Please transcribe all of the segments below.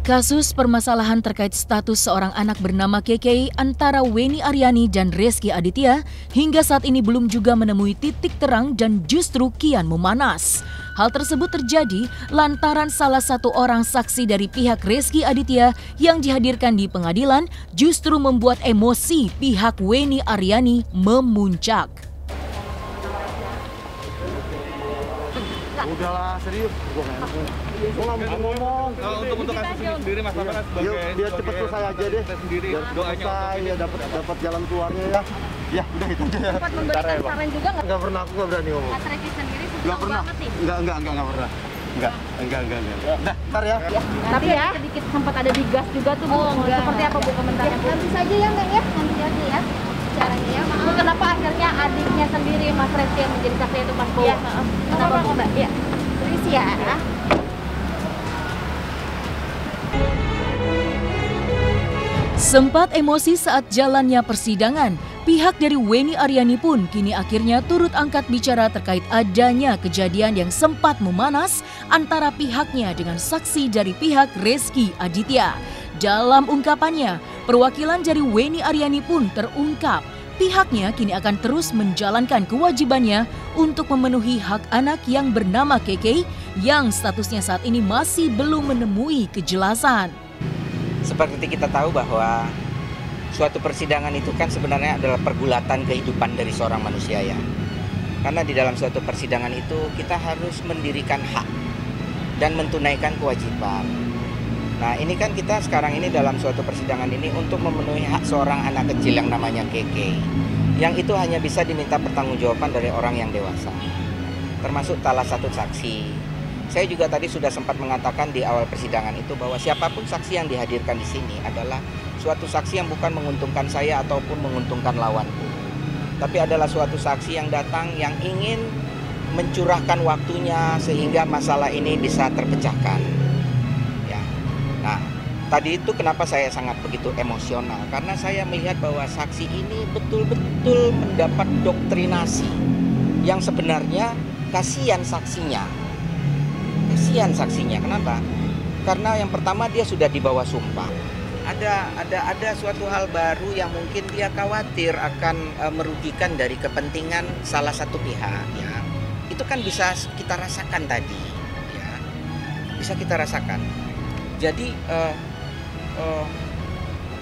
Kasus permasalahan terkait status seorang anak bernama KK antara Weni Aryani dan Rezky Aditya hingga saat ini belum juga menemui titik terang dan justru kian memanas. Hal tersebut terjadi lantaran salah satu orang saksi dari pihak Rezky Aditya yang dihadirkan di pengadilan justru membuat emosi pihak Weni Aryani memuncak. Udahlah, serius. Gue nggak mau ngomong. Untuk kasus ini sendiri, Mas Bapak sebagai biar cepat selesai aja deh. Sendiri, biar selesai, ya dapat jalan keluarnya ya. Ya, udah itu aja. Sempat memberikan saran juga nggak? Nggak pernah, aku nggak berani ngomong. Mas Rezky sendiri Nggak pernah. banget nih. Nggak pernah. Enggak. Udah, ntar ya. Tapi ya sedikit sempat ada digas juga tuh Bu. Seperti apa Bu komentarnya? Nanti saja ya Mbak ya, nanti aja ya caranya ya. Bu, kenapa akhirnya adiknya sendiri Mas Rezky yang menjadi saksi itu Mas Bowo? Iya, Kenapa Bu Mbak? Ya, permisi ya. Sempat emosi saat jalannya persidangan, pihak dari Weni Aryani pun kini akhirnya turut angkat bicara terkait adanya kejadian yang sempat memanas antara pihaknya dengan saksi dari pihak Rezky Aditya. Dalam ungkapannya, perwakilan dari Weni Aryani pun terungkap. Pihaknya kini akan terus menjalankan kewajibannya untuk memenuhi hak anak yang bernama KK yang statusnya saat ini masih belum menemui kejelasan. Seperti kita tahu bahwa suatu persidangan itu kan sebenarnya adalah pergulatan kehidupan dari seorang manusia ya. Karena di dalam suatu persidangan itu kita harus mendirikan hak dan mentunaikan kewajiban. Nah ini kan kita sekarang ini dalam suatu persidangan ini untuk memenuhi hak seorang anak kecil yang namanya KK. Yang itu hanya bisa diminta pertanggungjawaban dari orang yang dewasa. Termasuk salah satu saksi. Saya juga tadi sudah sempat mengatakan di awal persidangan itu bahwa siapapun saksi yang dihadirkan di sini adalah suatu saksi yang bukan menguntungkan saya ataupun menguntungkan lawanku. Tapi adalah suatu saksi yang datang yang ingin mencurahkan waktunya sehingga masalah ini bisa terpecahkan. Ya. Nah, tadi itu kenapa saya sangat begitu emosional karena saya melihat bahwa saksi ini betul-betul mendapat doktrinasi yang sebenarnya kasihan saksinya. Kenapa? Karena yang pertama dia sudah di bawah sumpah. Ada suatu hal baru yang mungkin dia khawatir akan merugikan dari kepentingan salah satu pihak ya. Itu kan bisa kita rasakan tadi ya. Bisa kita rasakan. Jadi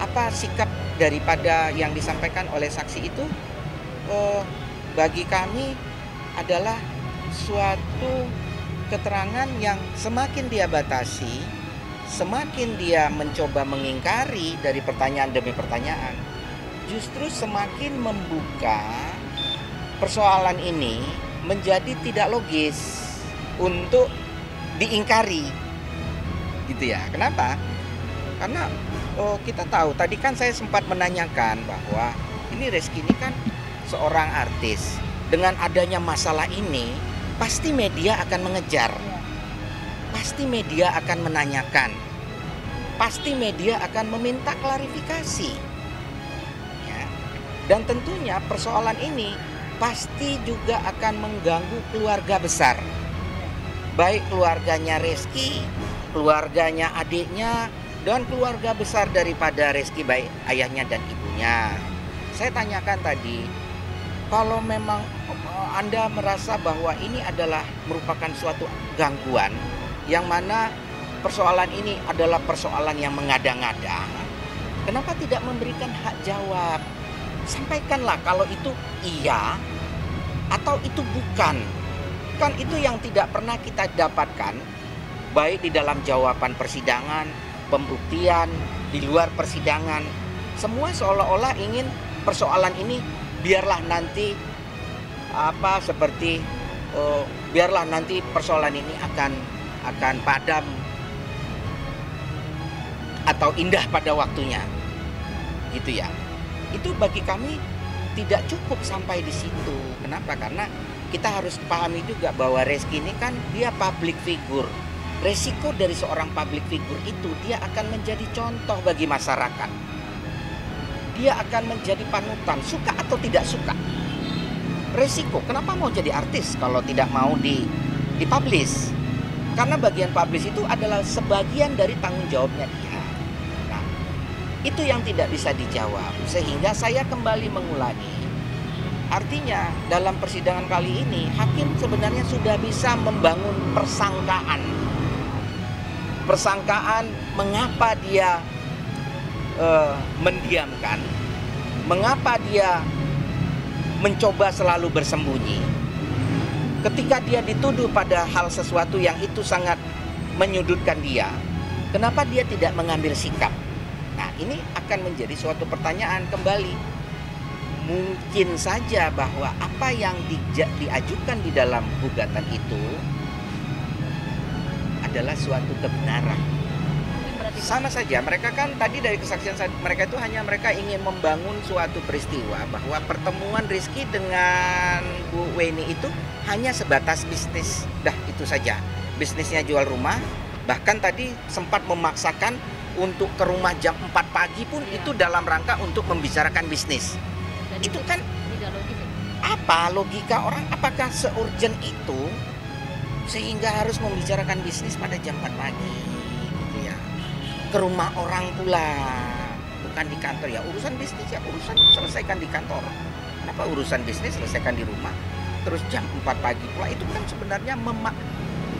apa sikap daripada yang disampaikan oleh saksi itu bagi kami adalah suatu keterangan yang semakin dia batasi, semakin dia mencoba mengingkari dari pertanyaan demi pertanyaan, justru semakin membuka persoalan ini menjadi tidak logis untuk diingkari, gitu ya. Kenapa? Karena kita tahu, tadi kan saya sempat menanyakan bahwa ini Rezky ini kan seorang artis. Dengan adanya masalah ini, pasti media akan mengejar, pasti media akan menanyakan, pasti media akan meminta klarifikasi. Ya. Dan tentunya persoalan ini pasti juga akan mengganggu keluarga besar. Baik keluarganya Rezky, keluarganya adiknya, dan keluarga besar daripada Rezky baik ayahnya dan ibunya. Saya tanyakan tadi, kalau memang Anda merasa bahwa ini adalah merupakan suatu gangguan yang mana persoalan ini adalah persoalan yang mengada-ngada, kenapa tidak memberikan hak jawab? Sampaikanlah kalau itu iya atau itu bukan. Kan itu yang tidak pernah kita dapatkan baik di dalam jawaban persidangan, pembuktian, di luar persidangan. Semua seolah-olah ingin persoalan ini biarlah nanti biarlah nanti persoalan ini akan padam atau indah pada waktunya, gitu ya. Itu bagi kami tidak cukup sampai di situ. Kenapa? Karena kita harus pahami juga bahwa Rezky ini kan dia public figure. Resiko dari seorang public figure itu dia akan menjadi contoh bagi masyarakat. Dia akan menjadi panutan, suka atau tidak suka. resiko. Kenapa mau jadi artis kalau tidak mau dipublish? Karena bagian publish itu adalah sebagian dari tanggung jawabnya dia. Nah, itu yang tidak bisa dijawab. Sehingga saya kembali mengulangi. Artinya dalam persidangan kali ini hakim sebenarnya sudah bisa membangun persangkaan. Persangkaan mengapa dia mendiamkan, mengapa dia mencoba selalu bersembunyi. Ketika dia dituduh pada hal sesuatu yang itu sangat menyudutkan dia, kenapa dia tidak mengambil sikap? Nah, ini akan menjadi suatu pertanyaan kembali. Mungkin saja bahwa apa yang diajukan di dalam gugatan itu adalah suatu kebenaran. Sama saja, mereka kan tadi dari kesaksian mereka itu hanya mereka ingin membangun suatu peristiwa bahwa pertemuan Rizky dengan Bu Weni itu hanya sebatas bisnis. Dah, itu saja. Bisnisnya jual rumah, bahkan tadi sempat memaksakan untuk ke rumah jam 4 pagi pun itu dalam rangka untuk membicarakan bisnis. Itu kan apa logika orang, apakah se-urgent itu sehingga harus membicarakan bisnis pada jam 4 pagi gitu ya. Ke rumah orang pula, bukan di kantor. Ya urusan bisnis ya urusan selesaikan di kantor. Kenapa urusan bisnis selesaikan di rumah? Terus jam 4 pagi pula, itu kan sebenarnya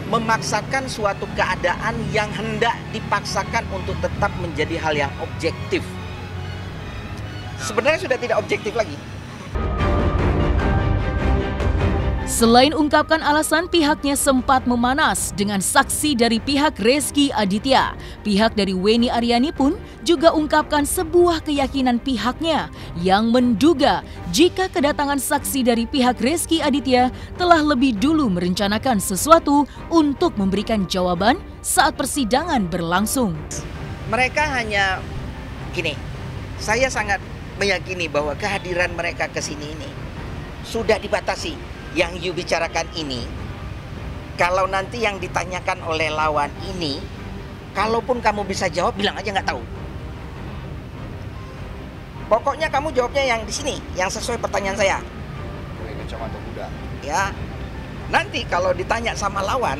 memaksakan suatu keadaan yang hendak dipaksakan untuk tetap menjadi hal yang objektif. Sebenarnya sudah tidak objektif lagi. Selain ungkapkan alasan pihaknya sempat memanas dengan saksi dari pihak Rezky Aditya, pihak dari Weni Aryani pun juga ungkapkan sebuah keyakinan pihaknya yang menduga jika kedatangan saksi dari pihak Rezky Aditya telah lebih dulu merencanakan sesuatu untuk memberikan jawaban saat persidangan berlangsung. Mereka hanya gini, saya sangat meyakini bahwa kehadiran mereka ke sini ini sudah dibatasi. Yang you bicarakan ini, kalau nanti yang ditanyakan oleh lawan ini, kalaupun kamu bisa jawab, bilang aja nggak tahu. Pokoknya kamu jawabnya yang di sini, yang sesuai pertanyaan saya. Kacamata kuda. Ya, nanti kalau ditanya sama lawan,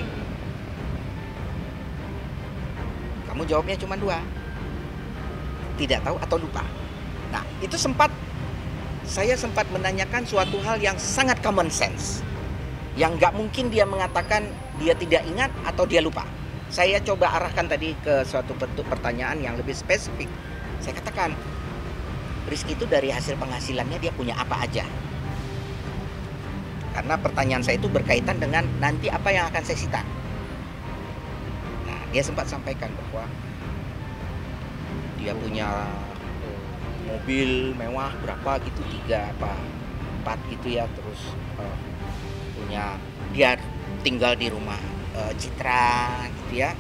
kamu jawabnya cuma 2, tidak tahu atau lupa. Nah, itu saya sempat menanyakan suatu hal yang sangat common sense, yang nggak mungkin dia mengatakan dia tidak ingat atau dia lupa. Saya coba arahkan tadi ke suatu bentuk pertanyaan yang lebih spesifik. Saya katakan, Rizky itu dari hasil penghasilannya dia punya apa aja? Karena pertanyaan saya itu berkaitan dengan nanti apa yang akan saya sita. Nah, dia sempat sampaikan bahwa dia punya mobil mewah berapa gitu, 3 apa 4 gitu ya, terus punya, dia tinggal di rumah Citra gitu ya,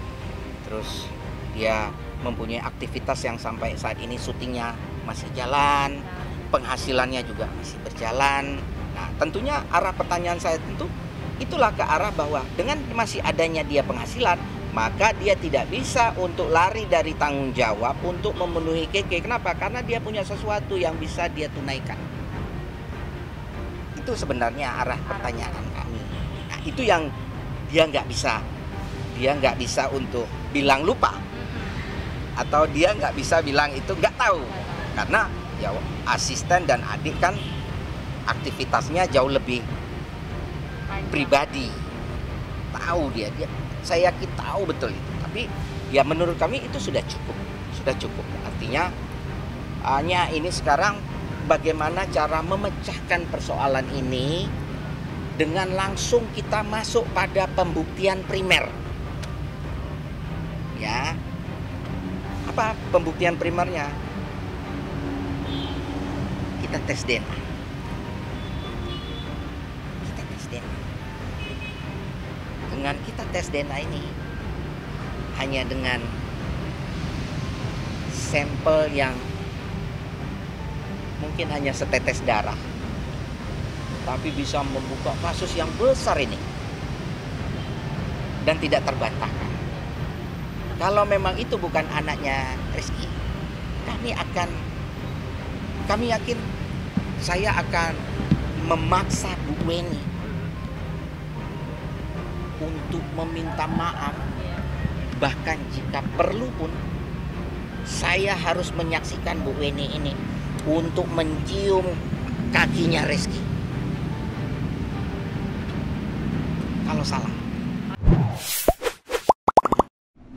terus dia mempunyai aktivitas yang sampai saat ini syutingnya masih jalan, penghasilannya juga masih berjalan. Nah, tentunya arah pertanyaan saya tentu itulah ke arah bahwa dengan masih adanya dia penghasilan, maka dia tidak bisa untuk lari dari tanggung jawab untuk memenuhi KK. Kenapa? Karena dia punya sesuatu yang bisa dia tunaikan. Itu sebenarnya arah pertanyaan kami. Nah, itu yang dia nggak bisa untuk bilang lupa, atau dia nggak bisa bilang itu nggak tahu. Karena ya asisten dan adik kan aktivitasnya jauh lebih pribadi. Tahu dia saya yakin tahu betul itu, tapi ya menurut kami itu sudah cukup. Artinya hanya ini sekarang bagaimana cara memecahkan persoalan ini dengan langsung kita masuk pada pembuktian primer. Ya, apa pembuktian primernya? Kita tes DNA. Dengan kita tes DNA ini, hanya dengan sampel yang mungkin hanya setetes darah, tapi bisa membuka kasus yang besar ini dan tidak terbantahkan. Kalau memang itu bukan anaknya Rizky, kami yakin saya akan memaksa Bu Weni untuk meminta maaf. Bahkan jika perlu pun saya harus menyaksikan Bu Weni ini untuk mencium kakinya Reski. Kalau salah